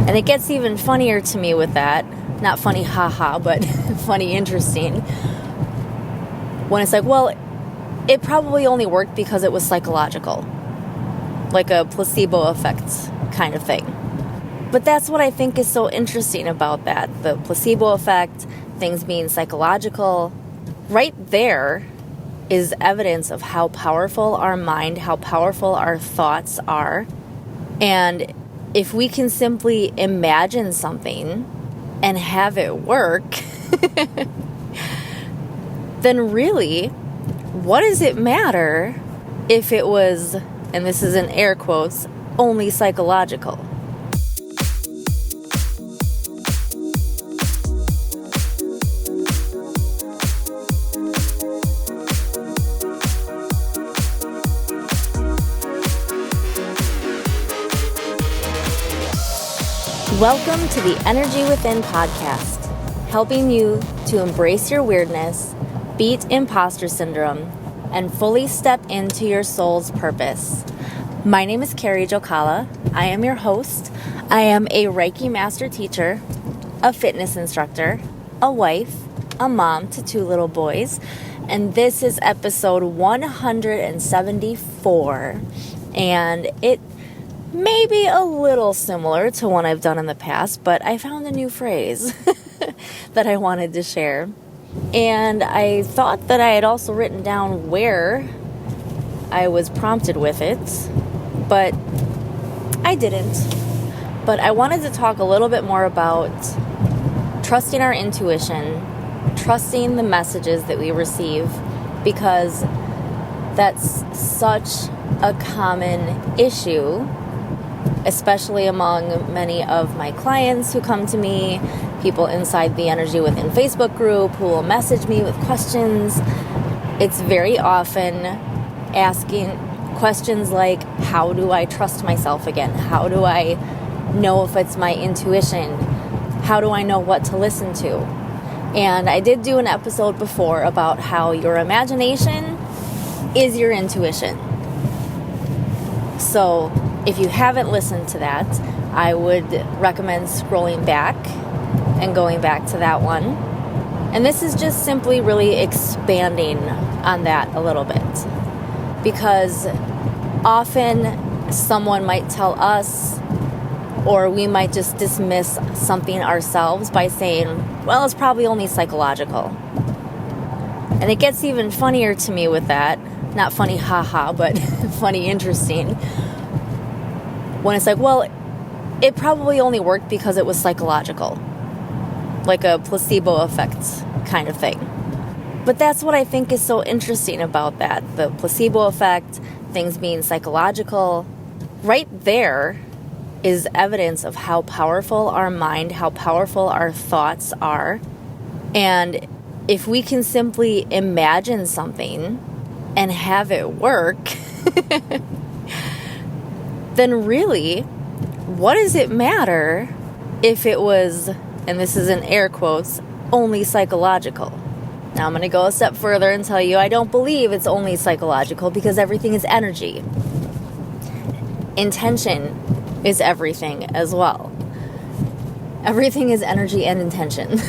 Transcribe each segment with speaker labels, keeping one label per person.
Speaker 1: And it gets even funnier to me with that. Not funny, haha, but funny, interesting. When it's like, well, it probably only worked because it was psychological. Like a placebo effect kind of thing. But that's what I think is so interesting about that. The placebo effect, things being psychological. Right there is evidence of how powerful our mind, how powerful our thoughts are. And if we can simply imagine something and have it work, then really, what does it matter if it was, and this is in air quotes, only psychological? Welcome to the Energy Within podcast, helping you to embrace your weirdness, beat imposter syndrome, and fully step into your soul's purpose. My name is Carrie Jokala. I am your host. I am a Reiki master teacher, a fitness instructor, a wife, a mom to 2 little boys, and this is episode 174, and it may be a little similar to one I've done in the past, but I found a new phrase that I wanted to share. And I thought that I had also written down where I was prompted with it, but I didn't. But I wanted to talk a little bit more about trusting our intuition, trusting the messages that we receive, because that's such a common issue, especially among many of my clients who come to me, people inside the Energy Within Facebook group who will message me with questions. It's very often asking questions like, how do I trust myself again? How do I know if it's my intuition? How do I know what to listen to? And I did do an episode before about how your imagination is your intuition. So if you haven't listened to that, I would recommend scrolling back and going back to that one. And this is just simply really expanding on that a little bit. Because often someone might tell us, or we might just dismiss something ourselves by saying, well, it's probably only psychological. And it gets even funnier to me with that. Not funny, haha, but funny, interesting. When it's like, well, it probably only worked because it was psychological. Like a placebo effect kind of thing. But that's what I think is so interesting about that. The placebo effect, things being psychological. Right there is evidence of how powerful our mind, how powerful our thoughts are. And if we can simply imagine something and have it work, then really, what does it matter if it was, and this is in air quotes, only psychological? Now I'm going to go a step further and tell you I don't believe it's only psychological, because everything is energy. Intention is everything as well. Everything is energy and intention.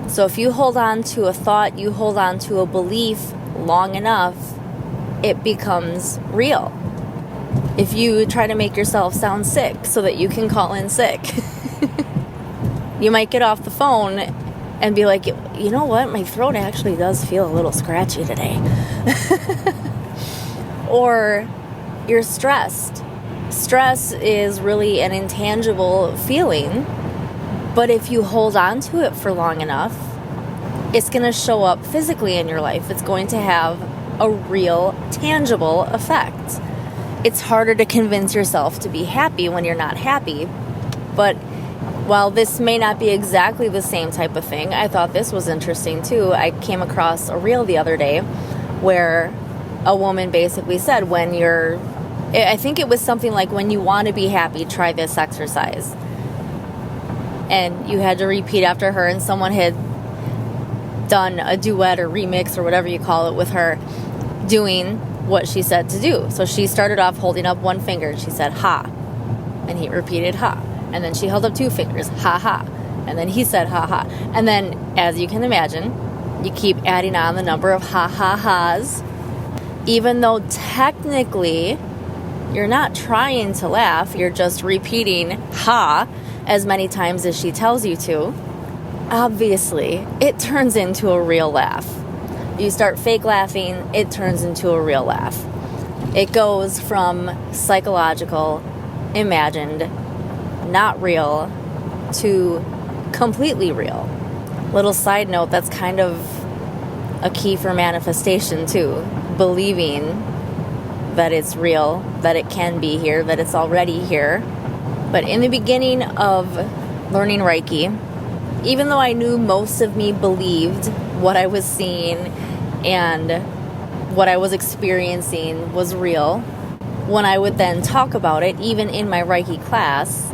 Speaker 1: So if you hold on to a thought, you hold on to a belief long enough, it becomes real. If you try to make yourself sound sick so that you can call in sick, you might get off the phone and be like, you know what, my throat actually does feel a little scratchy today. Or you're stressed. Stress is really an intangible feeling, but if you hold on to it for long enough, it's going to show up physically in your life. It's going to have a real, tangible effect. It's harder to convince yourself to be happy when you're not happy. But while this may not be exactly the same type of thing, I thought this was interesting too. I came across a reel the other day where a woman basically said, I think it was something like, when you want to be happy, try this exercise. And you had to repeat after her, and someone had done a duet or remix or whatever you call it with her doing what she said to do. So she started off holding up one finger. She said, ha. And he repeated, ha. And then she held up 2 fingers, ha ha. And then he said ha ha. And then, as you can imagine, you keep adding on the number of ha ha ha's. Even though technically you're not trying to laugh, you're just repeating ha as many times as she tells you to. Obviously, it turns into a real laugh. You start fake laughing, it turns into a real laugh. It goes from psychological, imagined, not real, to completely real. Little side note, that's kind of a key for manifestation too. Believing that it's real, that it can be here, that it's already here. But in the beginning of learning Reiki, even though I knew most of me believed what I was seeing and what I was experiencing was real, when I would then talk about it, even in my Reiki class,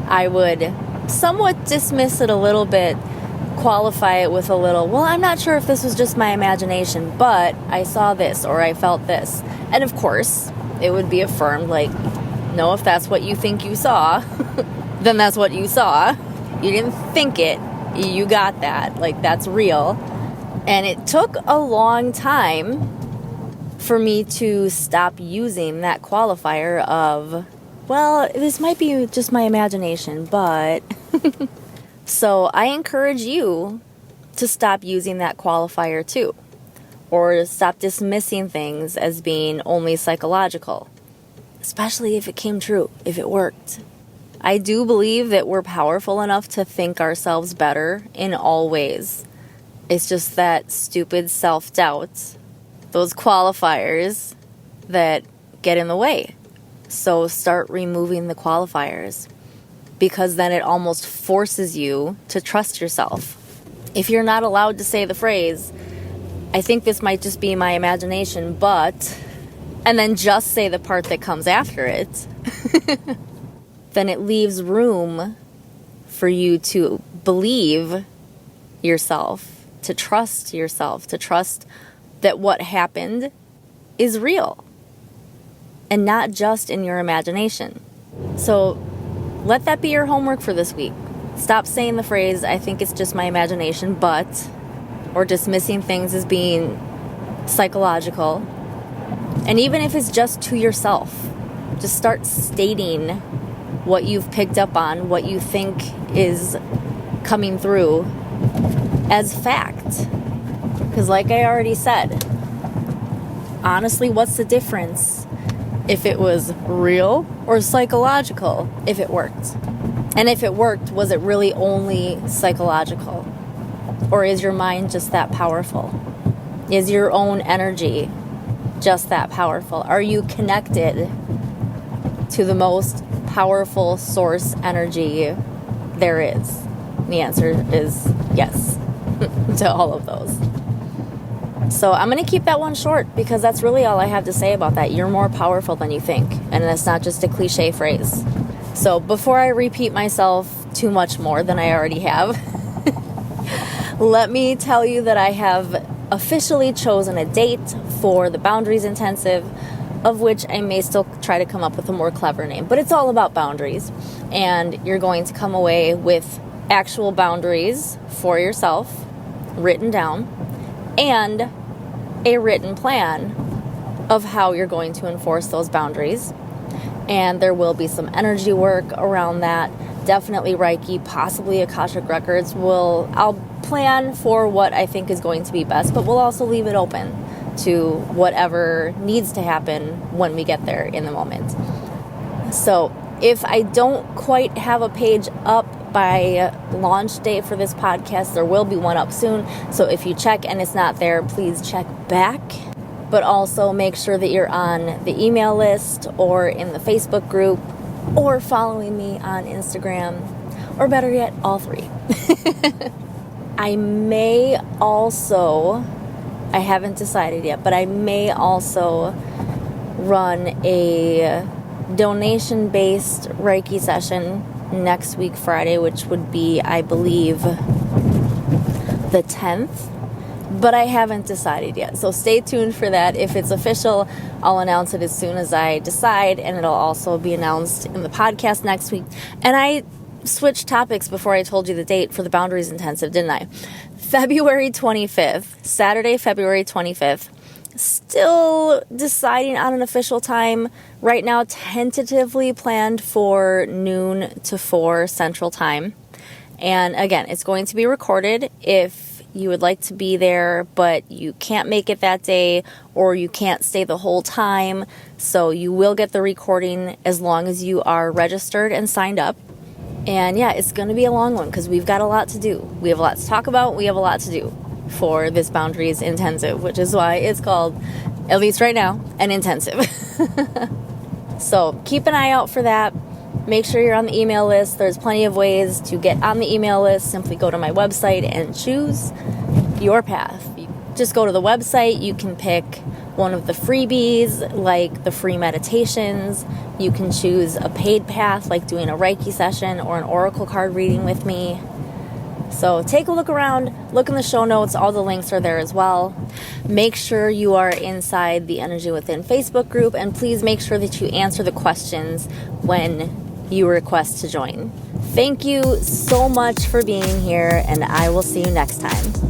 Speaker 1: I would somewhat dismiss it a little bit, qualify it with a little, well, I'm not sure if this was just my imagination, but I saw this or I felt this. And of course, it would be affirmed like, no, if that's what you think you saw, then that's what you saw. You didn't think it. You got that. Like, that's real. And it took a long time for me to stop using that qualifier of, well, this might be just my imagination, but... So I encourage you to stop using that qualifier too. Or stop dismissing things as being only psychological. Especially if it came true, if it worked. I do believe that we're powerful enough to think ourselves better in all ways. It's just that stupid self-doubt, those qualifiers that get in the way. So start removing the qualifiers, because then it almost forces you to trust yourself. If you're not allowed to say the phrase, I think this might just be my imagination, but, and then just say the part that comes after it, then it leaves room for you to believe yourself, to trust that what happened is real and not just in your imagination. So let that be your homework for this week. Stop saying the phrase, I think it's just my imagination, but, or dismissing things as being psychological. And even if it's just to yourself, just start stating what you've picked up on, what you think is coming through as fact. Because like I already said, honestly, what's the difference if it was real or psychological if it worked? And if it worked, was it really only psychological? Or is your mind just that powerful? Is your own energy just that powerful? Are you connected to the most powerful source energy there is? The answer is yes to all of those. So I'm going to keep that one short because that's really all I have to say about that. You're more powerful than you think. And that's not just a cliche phrase. So before I repeat myself too much more than I already have, let me tell you that I have officially chosen a date for the Boundaries Intensive, of which I may still try to come up with a more clever name. But it's all about boundaries. And you're going to come away with actual boundaries for yourself, written down, and a written plan of how you're going to enforce those boundaries. And there will be some energy work around that. Definitely Reiki, possibly Akashic Records. I'll plan for what I think is going to be best, but we'll also leave it open to whatever needs to happen when we get there in the moment. So if I don't quite have a page up by launch date for this podcast, there will be one up soon. So if you check and it's not there, please check back. But also make sure that you're on the email list or in the Facebook group or following me on Instagram, or better yet, all three. I haven't decided yet, but I may also run a donation-based Reiki session next week, Friday, which would be, I believe, the 10th. But I haven't decided yet. So stay tuned for that. If it's official, I'll announce it as soon as I decide, and it'll also be announced in the podcast next week. And I switch topics before I told you the date for the Boundaries Intensive, didn't I? February 25th, Saturday, February 25th. Still deciding on an official time. Right now, tentatively planned for noon to 4 Central Time. And again, it's going to be recorded. If you would like to be there, but you can't make it that day, or you can't stay the whole time, so you will get the recording as long as you are registered and signed up. And yeah, it's going to be a long one because we've got a lot to do. We have a lot to talk about. We have a lot to do for this Boundaries Intensive, which is why it's called, at least right now, an intensive. So keep an eye out for that. Make sure you're on the email list. There's plenty of ways to get on the email list. Simply go to my website and choose your path. Just go to the website. You can pick one of the freebies, like the free meditations. You can choose a paid path, like doing a Reiki session or an oracle card reading with me. So take a look around, look in the show notes, all the links are there as well. Make sure you are inside the Energy Within Facebook group, and please make sure that you answer the questions when you request to join. Thank you so much for being here, and I will see you next time.